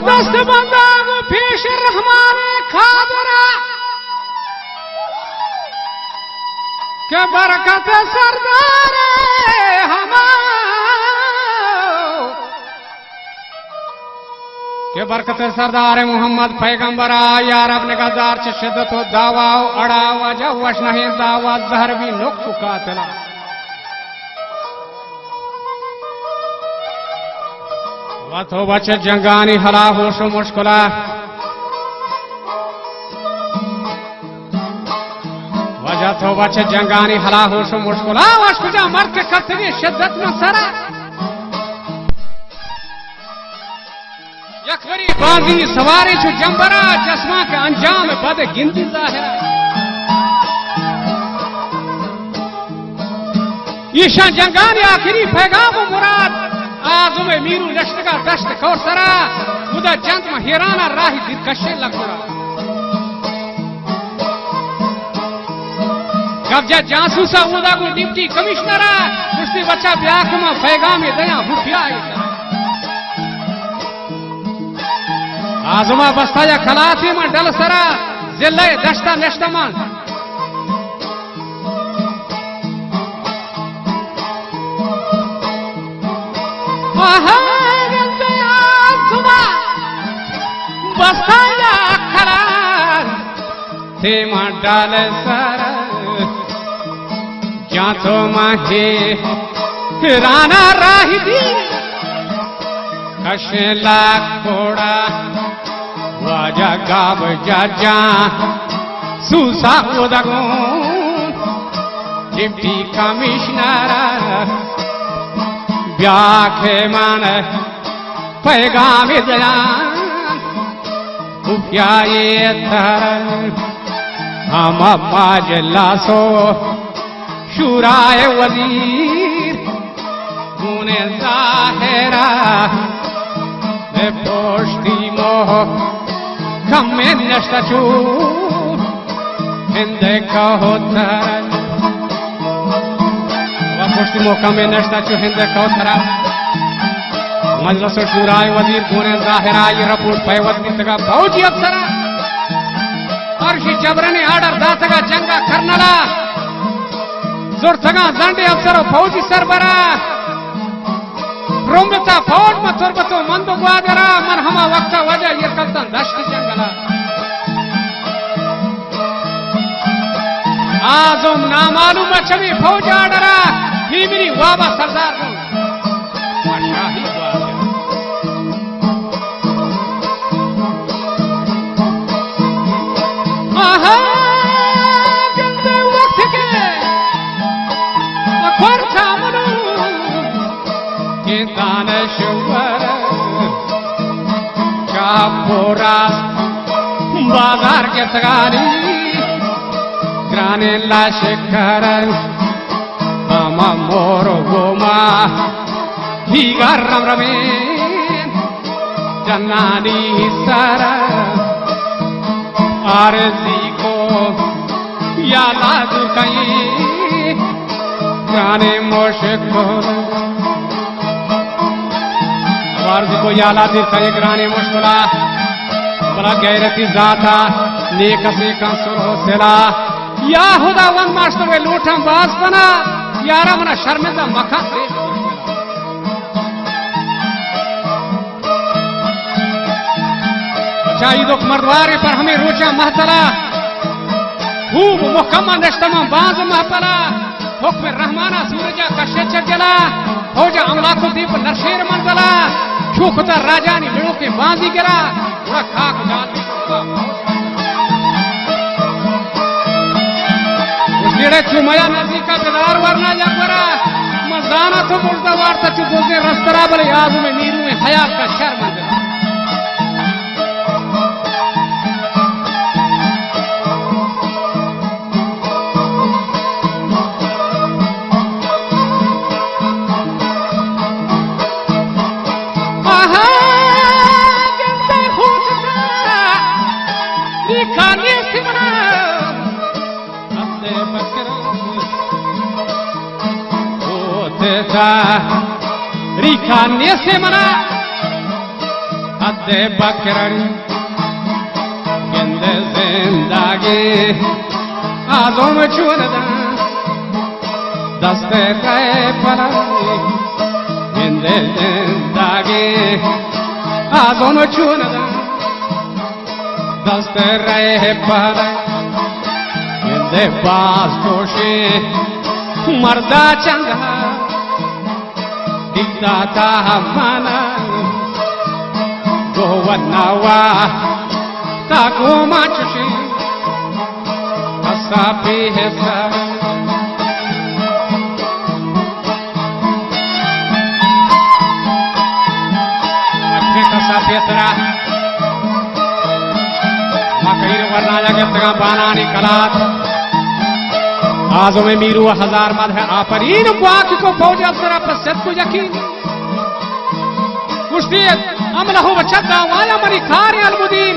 दस्त बंदाग पेश रहमान खादरा के बरकत सरदार के बरकत सरदार मोहम्मद पैगंबरा यार अपने गजार च शिद्दत हो दावा अड़ावा जब वश नहीं दावा जहर भी नुक कातला वथो बच जंगानी हला होश मुश्किला वजह थो बच जंगानी हला होश मुश्किला वश कुजा मर्द के कतवी शिद्दत में सरा यकबरी बाजी सवारी जो जंबरा चश्मा के अंजाम बद गिनती जाहिर ईशा जंगानी आखिरी पैगाम मुराद आजुम मीरू लश्त का दश्त कौसरा उदा जंत में हिराना राही दिलकशे लगुरा कब्जा जासूसा उदा को डिप्टी कमिश्नरा उसने बच्चा ब्याख में पैगाम दया हुफिया आजुमा बस्ताया खलासी में डल सरा जिले दश्ता नश्तमान बस्ताया खलास तेमा डाल सरा जा तो माहे राना राही दी कशेला कोड़ा वाजा गाब जा सूसा उदगो डिप्टी कमिश्नर ब्याखे मान पैगाम दया उफ्या ये थर हम माज लासो शुराए वजीर मुने जाहिरा पोष्टी मोह कमे नष्टचू हिंदे कहो तरन पोष्टी मोह कमे नष्टचू हिंदे कहो तरन मजलस शुराए वजीर मुने जाहिरा ये रिपोर्ट पैवत नितगा फौजी अफसरा अर्शी जबरने आर्डर दातगा जंगा करनला जोर तगा जंडे अफसर फौजी सरबरा रोमता फौज में तुरबतो मंदो ग्वादरा मन हमा वक्त वजह ये कप्तान दश्त जंगला आजम नामालूम चमी फौज आडरा ही मेरी वाबा सरदार शाही दानश्वर चापोरा बाजार के सगारी ग्राने लाशिकर मामा मोरो गोमा ही गरम रमे जन्नानी सर आरजी को या लाजू कहीं ग्राने मोशिकोर वार्जी को याला दिल का एक रानी मुश्किला बड़ा गैरती जाता नेक से कंसुर हो सिला या खुदा वन मास्टर वे लूठम बास बना यारा मना शर्मिंदा मखा से चाईदोक मर्दवारे पर हमें रोचा महतला खूब मुकम्मा नश्तमा बाज महतला हुक्म रहमाना सूरजा कशे चला फौजा अमलाको दीप नरशेर मंजला छुखता राजानी मिड़ों के बांधी गिरा थोड़ा खाक डाली उसने चुमाया नदी का बेदार वरना जगरा मजाना तो मुर्दा वार्ता चु दोगे रस्तरा बले आजू में नीरू में हयात का शर मंजला रिखाने से मना दे बकरनी गिंदे जिंदगी आजम चुनदा दस्ते रहे पलाई गिंदे जिंदगी आजम चुनदा दस्ते रहे पलाई गिंदे बास जोशी मर्दा चंगा दिखता था मना गोवनावा ताको माचुशी असापी है सर अच्छे कसापी सरा मकईर वरना जगत का बानानी कलात आजो में मीरू हजार मद है आपरीन वाक को फौज अफसरा पर सद को यकीन कुश्ती अमलहु वचदा वाया मनी खारी अलमुदीन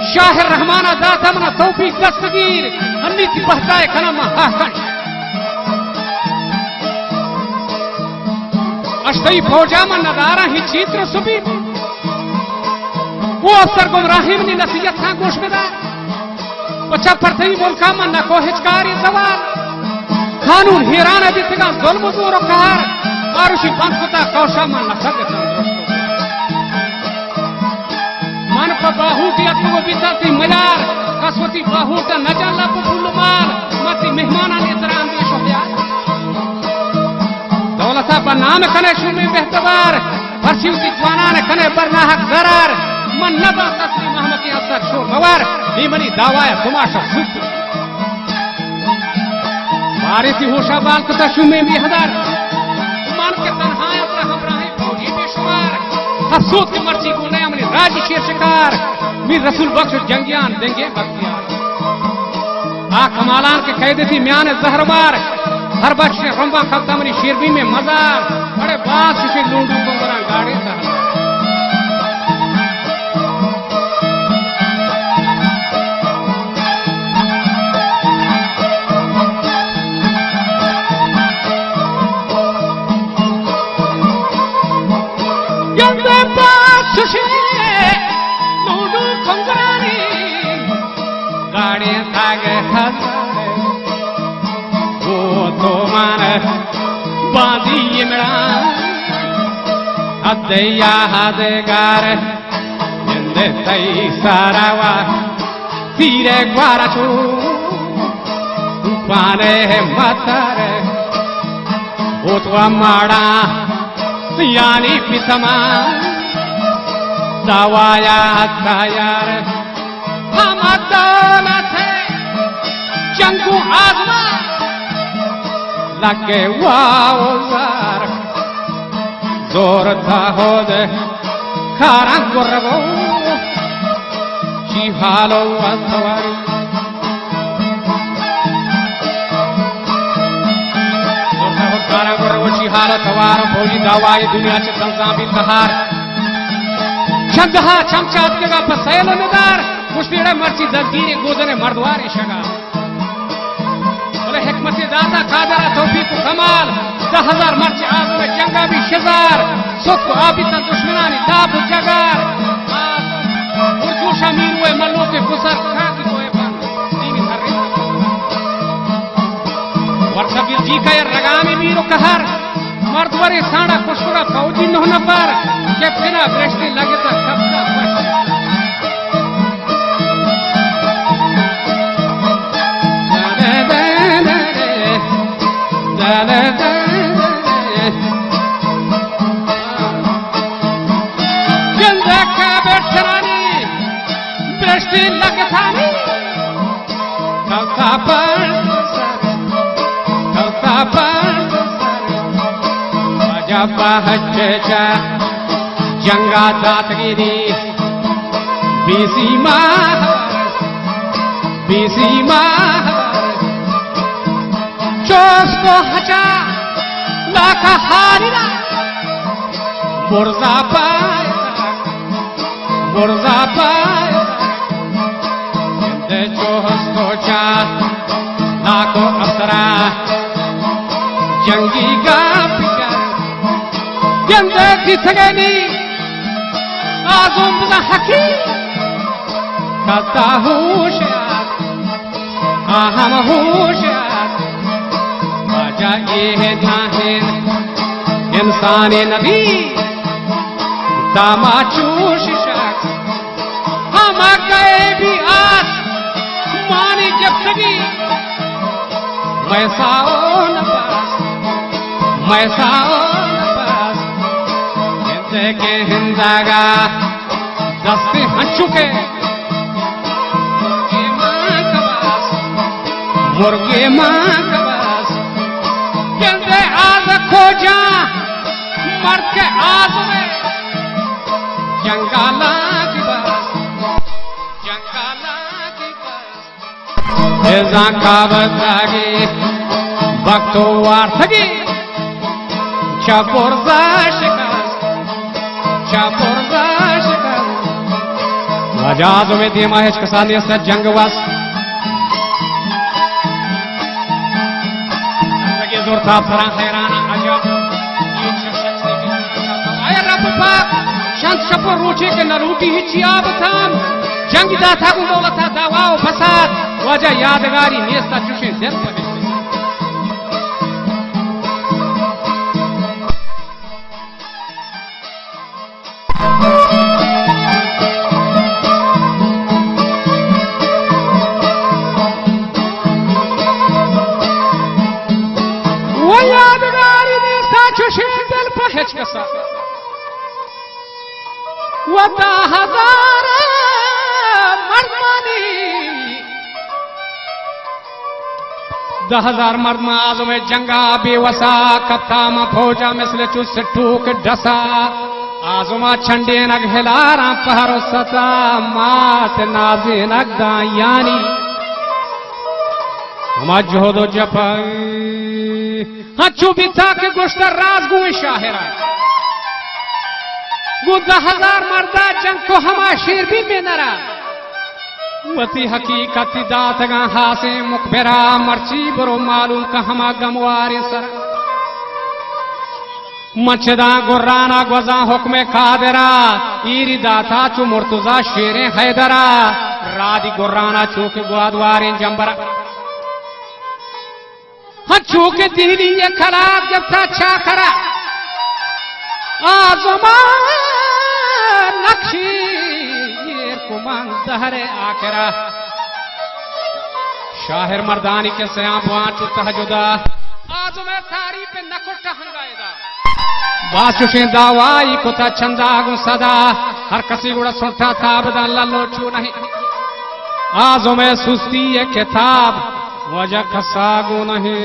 शाहिर रहमाना दाता मना तौफीक दस्तगीर अन्नीति बहताए कलम हाकन अश्तई फौजा मन नदारा ही चित्र सुबी वो अफसर गुमराहिम नी नसीहत था गोश में दा बच्चा परतई मुल्का मन न को हिचकारी सवाल कानून हिरान बितगा जुल्म दूर कार आरुषि पंखता कौशा मन न सग मन पर बाहू की अत्मो बिताती मजार कसवती बाहू का नजला पुलुमाल मती मेहमाना ने तरह अंदेश हो गया दौलता पर नाम कने शुमे बेहतबार फरशीवती जवाना ने कने बरनाहक जरार मन नबा तस्लीम अहमद के अफसर शोर मवार नीमनी दावाए तुमाशा सुख मारे सी होशा बाल कता शुमे बेहदार मन के तन्हाए अपना हमराहे फौजी बेशुमार हसूद की मर्जी को नया मनी राजी शेर शिकार मीर रसूल बख्श जंगियान देंगे बख्तियार आ कमालान के कैदे थी म्यान जहरमार हर बख्श ने रंबा खलता मनी शेरबी में मजार बड़े बात सुशे लूंडू को बरा गाड़े था लूडू कंगरानी गाड़ी आगे खतरे वो तो मान बांधी इमरा अद्दैया हदेगार जिंदे तई सारावा तीरे ग्वारा चू पाने मतरे वो तो माड़ा यानी पिसमा दवाया यार हम दौलत है चंगू आजमा लगे वार जोर था हो दे खारा गुर्रबो चिहालो अथवारी खारा गुर्रबो चिहालो थवार फौजी दवाई दुनिया से तंजामी तहार शगहा चमचात के का पसैलो निदार मुश्तिरे मर्ची दलगीरे गोदने मर्दवारे शगा बोले हिकमत दाता कादरा तौफीक कमाल 10,000 मर्ची आग में जंगा भी शजार सुख आबिता दुश्मनानी दाब जगार उर्जूशा मीर हुए मल्लो के गुसर खाकी कोए बन दीनी धर्रे वर्षबीर जी का ये रगामी मीरो कहर मर्दवरे साड़ा कुशुरा फौजी नो नफर के फिना ब्रेस्टी लगे तो सबका जिंदा का बेटरानी ब्रेस्टी लगे थानी कलता पर बहचा जंगा दातगिरी बीसी माह चोस को हचा लाका हारिना मुर्जा पाए जिंदे चोस को चा लाको अफसरा जंगी का जिंदे किसगनी आजुम बुजा हकी कता होशियार हम होशियार वजह ये जाहिर इंसान नबी दामाचूश शख्स हम गए भी आज मानी जब्तगी मैसाओ न पास हिंदे के हिंदागा दस्ते हंचुके मुर्गे मां कबास हिंदे आज खोजा मर के आज में जंगाला की बस एजा कावत आगे वक्तो वार्थगी चापुरजा शिकस वजाज में देमा है कसानी से जंगवास लगे जोर था फरा हैराना अजब आया रब पाक शांत शपर रोचे के नरूटी हिची आबथाम जंग दाथा गुंदौलता दावाओ फसाद वजह यादगारी नेस्ता चुशे जल पगे वो यादगारी नेस्ता चुशे जल पगे कसा वता हजार मर्दानी 10,000 मर्द माज में जंगा बेवसा कत्ता मा फौजा मिसल चुस टूक डसा आजुमा छंडे नग हिलारा पहरो सता मात नाजे नगदा यानी हमा जोदो जप हचु बिता के गोश्त राज गुए शाहिरा वो 10,000 मर्दा जंग को हमा शेर भी में नरा वती हकीकती दातगा हासे मुखबरा मर्ची बरो मालूम का हमा गमवारे सर मचदा गुर्राना गोजा हुक्मे कादरा ईरी दाता चु मुर्तुजा शेरे हैदरा रादी गुर्राना चूक ग्वादवारे जंबरा चूक दिली ये खराब जब था अच्छा खरा आजमा नक्शी ये कुमान दहरे आखिरा शाहिर मर्दानी के सयां बुआं तहजुदा आज मैं थारी पे नकुट हंगाएदा बासुशे दावाई कुता चंदा गु सदा हर कसी गुड़ा सुनता था बदन लल्लो नहीं आज मैं सुस्ती ये किताब वजह खसागु नहीं